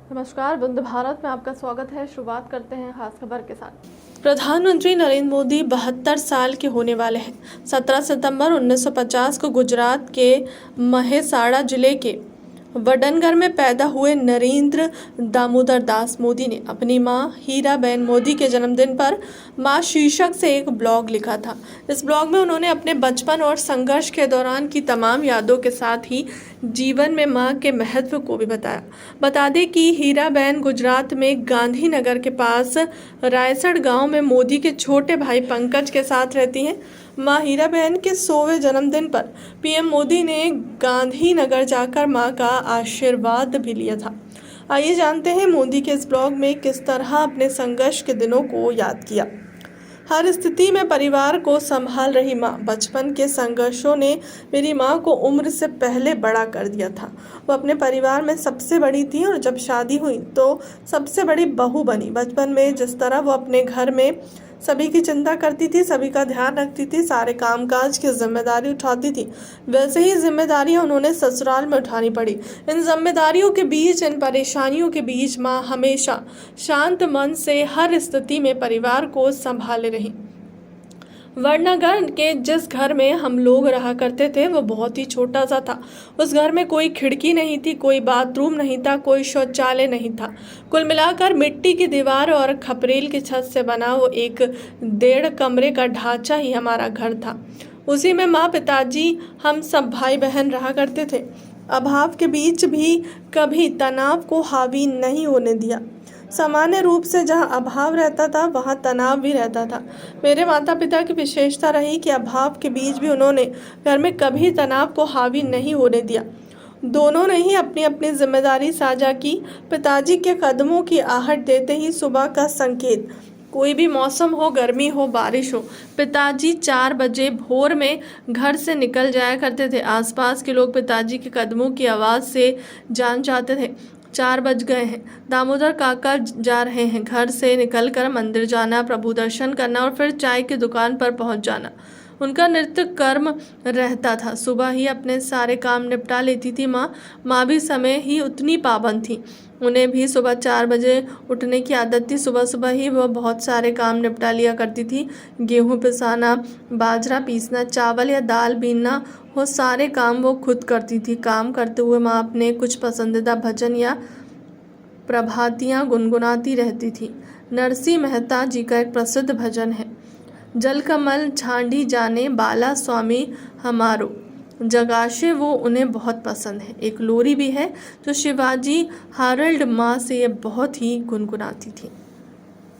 नमस्कार, वंदे भारत में आपका स्वागत है। शुरुआत करते हैं खास खबर के साथ। प्रधानमंत्री नरेंद्र मोदी 72 साल के होने वाले हैं। 17 सितंबर 1950 को गुजरात के महेसाणा जिले के वडनगर में पैदा हुए नरेंद्र दामोदर दास मोदी ने अपनी मां हीराबेन मोदी के जन्मदिन पर मां शीर्षक से एक ब्लॉग लिखा था। इस ब्लॉग में उन्होंने अपने बचपन और संघर्ष के दौरान की तमाम यादों के साथ ही जीवन में मां के महत्व को भी बताया। बता दें कि हीराबेन गुजरात में गांधीनगर के पास रायसड़ गांव में मोदी के छोटे भाई पंकज के साथ रहती हैं। मां हीराबेन के 100वें जन्मदिन पर पीएम मोदी ने गांधीनगर जाकर मां का आशीर्वाद भी लिया था। आइए जानते हैं मोदी के इस ब्लॉग में किस तरह अपने संघर्ष के दिनों को याद किया। हर स्थिति में परिवार को संभाल रही माँ। बचपन के संघर्षों ने मेरी माँ को उम्र से पहले बड़ा कर दिया था। वो अपने परिवार में सबसे बड़ी थी और जब शादी हुई तो सबसे बड़ी बहू बनी। बचपन में जिस तरह वो अपने घर में सभी की चिंता करती थी, सभी का ध्यान रखती थी, सारे कामकाज की जिम्मेदारी उठाती थी, वैसे ही जिम्मेदारियां उन्होंने ससुराल में उठानी पड़ी। इन जिम्मेदारियों के बीच, इन परेशानियों के बीच माँ हमेशा शांत मन से हर स्थिति में परिवार को संभाले रही। वडनगर के जिस घर में हम लोग रहा करते थे वो बहुत ही छोटा सा था। उस घर में कोई खिड़की नहीं थी, कोई बाथरूम नहीं था, कोई शौचालय नहीं था। कुल मिलाकर मिट्टी की दीवार और खपरेल की छत से बना वो एक 1.5 कमरे का ढांचा ही हमारा घर था। उसी में माँ, पिताजी, हम सब भाई बहन रहा करते थे। अभाव के बीच भी कभी तनाव को हावी नहीं होने दिया। सामान्य रूप से जहाँ अभाव रहता था वहाँ तनाव भी रहता था। मेरे माता पिता की विशेषता रही कि अभाव के बीच भी उन्होंने घर में कभी तनाव को हावी नहीं होने दिया। दोनों ने ही अपनी अपनी जिम्मेदारी साझा की। पिताजी के कदमों की आहट देते ही सुबह का संकेत, कोई भी मौसम हो, गर्मी हो, बारिश हो, पिताजी 4 बजे भोर में घर से निकल जाया करते थे। आसपास के लोग पिताजी के कदमों की आवाज़ से जान जाते थे 4 बज गए हैं, दामोदर काका जा रहे हैं। घर से निकलकर मंदिर जाना, प्रभु दर्शन करना और फिर चाय की दुकान पर पहुंच जाना उनका नित्य कर्म रहता था। सुबह ही अपने सारे काम निपटा लेती थी माँ भी समय ही उतनी पाबंद थी। उन्हें भी सुबह 4 बजे उठने की आदत थी। सुबह सुबह ही वह बहुत सारे काम निपटा लिया करती थी। गेहूँ पिसाना, बाजरा पीसना, चावल या दाल बीनना, वो सारे काम वो खुद करती थी। काम करते हुए माँ अपने कुछ पसंदीदा भजन या प्रभातियाँ गुनगुनाती रहती थी। नरसिंह मेहता जी का एक प्रसिद्ध भजन है, जलकमल झांडी जाने बाला स्वामी हमारो, जगाशे, वो उन्हें बहुत पसंद है। एक लोरी भी है जो शिवाजी हारल्ड माँ से ये बहुत ही गुनगुनाती थी।